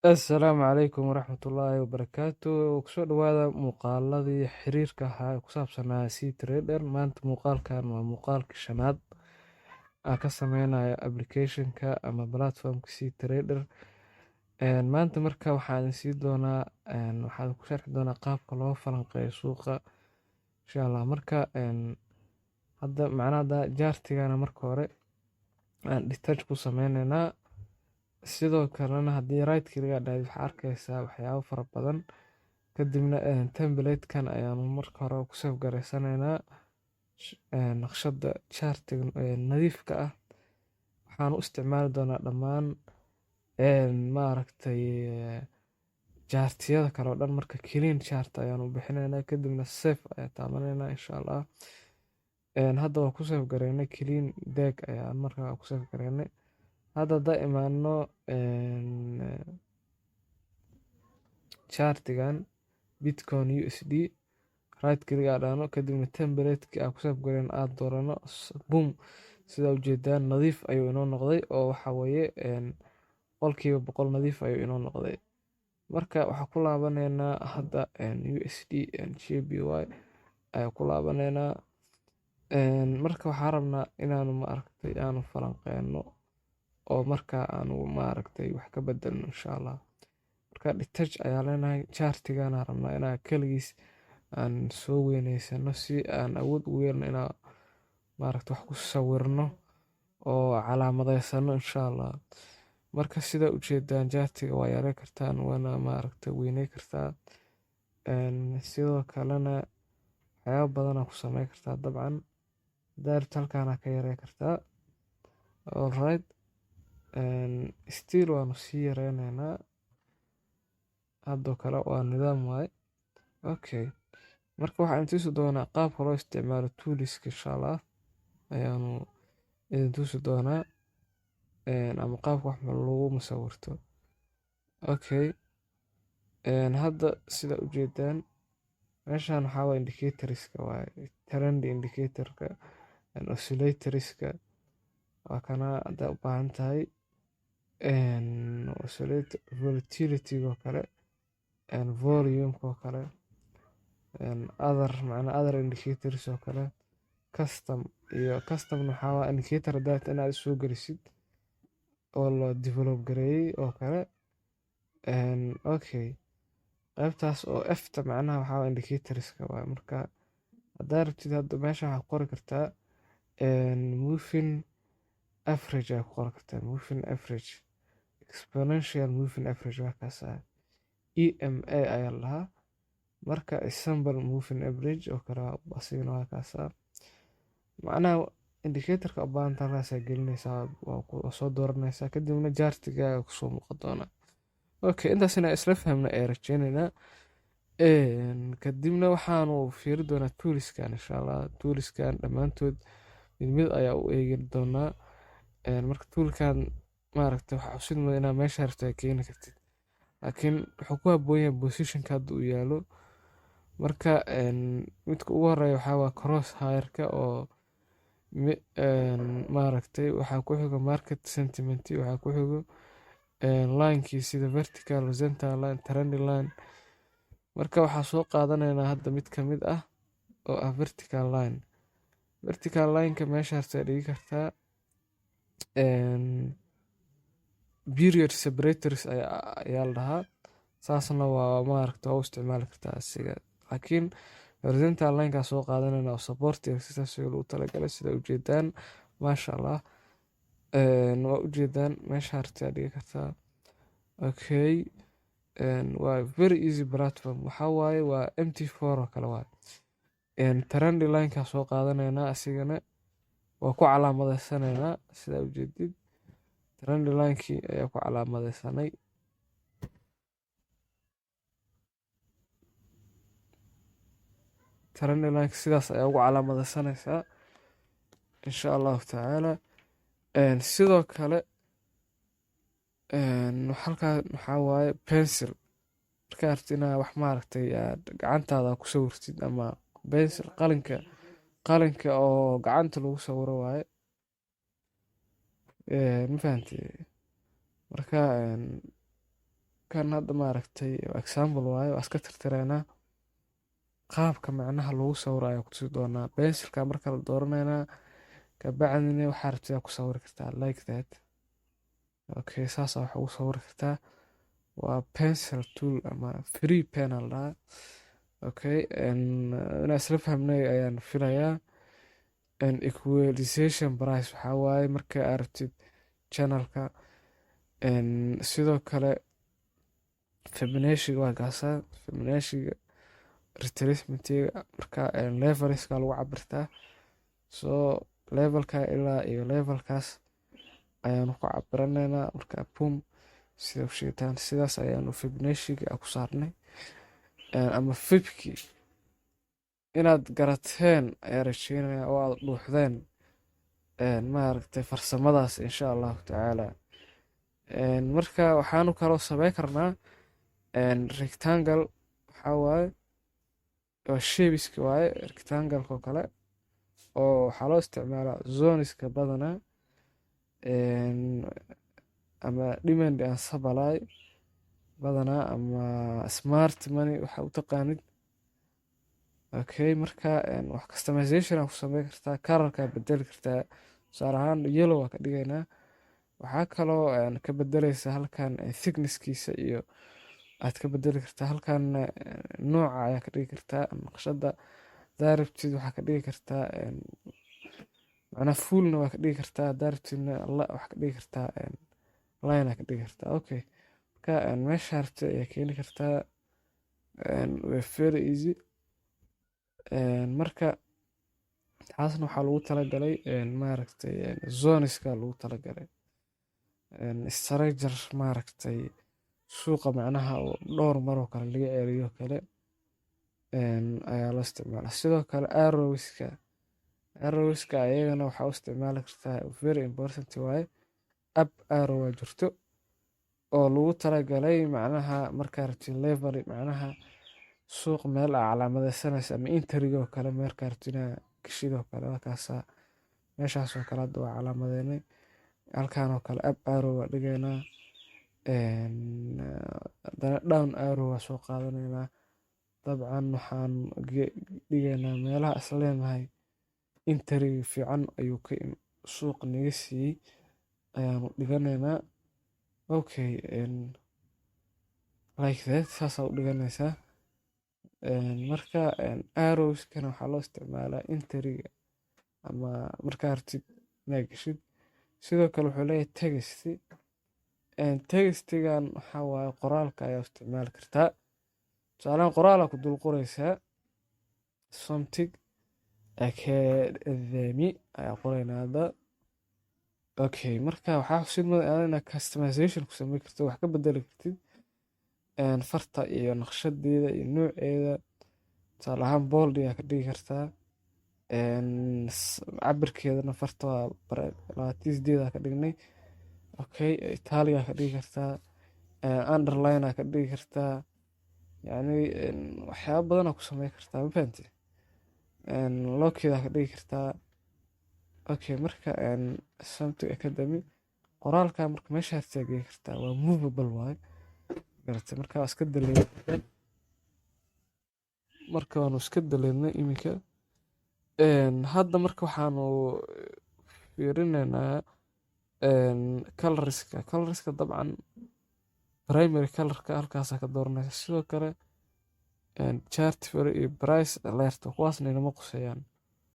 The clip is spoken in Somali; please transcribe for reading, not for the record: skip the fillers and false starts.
Assalaamu calaykum waraxmatullaahi wabarakaatu. Kusoo dhawaada muuqaaladii xiriirka ahaa ee ku saabsanaa C-Trader. Maanta muuqaalkan waa muuqaalkii shanaad aan ka sameynayo applicationka ama platformka C-Trader. Maanta marka waxaan ku sharxi doonaa qaabka loo falanqeeyo suuqa insha Allah. Marka hadda jaartigana marka hore aan detach ku sameyneynaa. Sidoo kalena haddii right click aad dhahdo waxaa arkaysaa waxyaabo fara badan. Kadibna template-kan ayaanu marka hore ku save gareysanaynaa naqshadda chartiga nadiifka ah. Waxaan u isticmaali doonaa dhammaan maaragtay chartiyada kale oo dhan. Marka clean chart ayaanu bixinaynaa, kadibna save ayaa taabanaynaa insha Allah. Hadda waan ku save gareynay clean deck ayaan markaa ku save gareynay. Hadda imaano chartigan Bitcoin USD, right click aad dhahno, kadibna template-ki aan ku save gareyn aad doorano, boom, sida ujeedaan nadiif ayuu inoo noqday oo waxa weeye boqolkiiba boqol nadiif ayuu inoo noqday. Marka waxaan ku laabaneynaa hadda USD JPY ayaan ku laabaneynaa. Marka waxaan rabnaa inaanu maaragtay aanu falanqeyno oo marka aanu maaragtay wax ka bedelno insha Allah. Marka detach ayaa leenahay, chartigan aan rabnaa inaan kaligiis aan soo weyneysano si aan awood u yeelno inaan maaragtay wax ku sawirno oo calaamadeysano insha Allah. Marka sida ujeedaan chartiga waa yareyn kartaan waana maaragtay weyney kartaa. Sidoo kalena waxyaabo badan aad ku sameyn kartaa dabcan. Daarta halkaan aad ka yareyn kartaa. All right. Still waanu sii yareyneynaa. Haddoo kale waa nidaam waaye. Okay. Marka waxaan tusi doonaa qaabka loo isticmaalo toolska insha Allah. Ayaanu idin tusi doonaa ama qaabka wax lagu musawirto. Okay. Hadda sida ujeedaan meeshaan waxaa waa indicatorska waaye, trend indicatorka, oscillatorska waa kana hadda u baahan tahay oscillator volatility oo kale, volume oo kale, other indicators oo kale, custom iyo custom waxaa waa indicator data inaad soo gelisid oo la develop gareeyay oo kale. Okay. qaybtaas oo F-ta macnaha waxaa waa indicatorska waaye. Marka haddaad rabtid hadda meesha waxaad qori kartaa moving average ayaa ku qori kartaa. Moving average, exponential moving average waa kaas ah. EMA ayaa lahaa. Marka simple moving average oo kale asigana waa kaas ah. Macnaha indicatorka u baahan tahay halkaas ayaa gelinaysaa, waa soo dooranaysaa, kadibna chartigaaga kusoo muuqan doona. Okay, intaas inaan isla fahmna ee rajeyneynaa. Kadibna waxaanu fiiri doonaa toolskan insha Allah. Toolskan dhammaantood mid mid ayaa u eegi doonaa. Marka toolkan maaragtay waxa xusid mudan inaad meesha rabto ay keeni kartid, laakiin wuxuu ku habboon yahay positionka hadda uu yaalo. Marka midka ugu horeeya waxaa waa cross hire-ka oo maaragtay waxaa ku xigo market sentiment, waxaa ku xigo line-kii sida vertical, horizontal line, trend line. Marka waxaa soo qaadanaynaa hadda mid ka mid ah oo ah vertical line. Vertical line-ka meesha harta dhigi kartaa period separators ayaa la dhahaa. Saasna waa maaragtay waa u isticmaali kartaa asiga. Laakiin horizontal line-ka soo qaadanayna oo support iyo resistance loogu talagalay sida ujeedaan. Masha Allah. Waa ujeedaan meesha harta dhigi kartaa. Okay. Waa very easy platform. Waxaa waaye waa MT4 oo kale waaye. Trend line-ka soo qaadanaynaa asigana waa ku calaamadeysaneynaa sida ujeedid. Trend line-kii ayaa ku calaamadeysanay. Trend line-ka sidaas ayaa ugu calaamadeysanaysaa insha Allah tacaala. Sidoo kale halkaan waxaa waaye pencil. Marka aragtid inaad wax maaragtay aad gacantaada ku sawirtid ama pencil qalinka oo gacanta lagu sawiro waaye. Ma fahantay? Marka kan hadda maaragtay example waaye waa iska tirtireynaa qaabka macnaha lagu sawiro ayaa kutusi doonaa bensilka marka la dooraneynaa kabacdina waxaa rabtid ku sawiri kartaa like that okay saasa waxa ugu sawiri kartaa waa pencil tool ama free pen al dhahaa okay inaa isla fahmnay ayaan filayaa equalization price waxaa waaye marka aad rabtid channelka sidoo kale fibonacciga waa kaasaa fibonacciga retracementiga marka levelska lagu cabirtaa soo levelka ilaa iyo levelkaas ayaanu ku cabiraneynaa marka boom sida u sheegtaan sidaas ayaanu fibonacciga ku saarnay ama fibki inaad garateen ayaa rajeynaya oo aad dhuuxdeen maaragtay farsamadaas insha allahu tacaala marka waxaanu kaloo sameyn karnaa rectangle waxaa waaye waa shabiska waaye rectangle-ko kale oo waxaa loo isticmaalaa zoniska badanaa ama demand and supply badanaa ama smart money waxa u taqaanid okay marka wax customization ku sameyn kartaa colorka bedeli kartaa tusaale ahaan yellow waa ka dhigaynaa waxaa kaloo ka bedeleysa halkan thicknesskiisa iyo aad ka bedeli kartaa halkan nooca ayaa ka dhigi kartaa naqshada daarabtid waxaa ka dhigi kartaa macnaa fullna waa ka dhigi kartaa daarabtidna wax ka dhigi kartaa line aa ka dhigi kartaa okay marka meesha rabtid ayaa keeni kartaa very easy marka taasna waxaa lagu talagalay maaragtay zoniska lagu talagalay structure maaragtay suuqa macnaha oo dhowr maroo kale laga celiyo kale ayaa loo isticmaalaa sidoo kale arrowska ayagana waxaa u isticmaali kartaa very important waaye up arrow waa jirto oo lagu talagalay macnaha markaa rabtid level macnaha suuq meel aa calaamadeysanaysa ama interigoo kale markaa rabtid inaa gashidoo kale halkaasaa meeshaasoo kale hadda waa calaamadeynay halkanoo kale up arrow waa dhigaynaa haddana down arrow waa soo qaadanaynaa dabcan waxaan dhigaynaa meelaha is leenahay interiga fiican ayuu ka suuq naga siiyey ayaanu dhiganaynaa okay like that saasaa u dhiganaysaa marka arrowskana waxaa loo isticmaalaa interiga ama markaa rabtid inaa gashid sidoo kale wuxuu leeyahay textigan waxaa waaye qoraalka ayaa isticmaali kartaa tusaalahan qoraalaa ku dul qoreysaa something academy ayaa qoraynaa hadda okay marka waxaa xusid mudan inaad customization ku sameyn kartid wax ka bedeli kartid farta iyo naqshadeeda iyo nooceeda tusaale ahaan bold ayaa ka dhigi kartaa cabirkeedana farta waa 28 ka dhignay okay italia ka dhigi kartaa underline ka dhigi kartaa yani waxyaabo badan ku sameyn kartaa ma fahanti lokeeda ka dhigi kartaa okay marka something academy qoraalka marka meesha aad taagi kartaa waa movable waaye garatay marka waa iska daleeday marka waanu iska daleednay iminka hadda marka waxaanu fiirinaynaa colorska dabcan primary colorka halkaasa ka dooranaysa sidoo kale chart iyo price alerta kuwaasna inama quseeyaan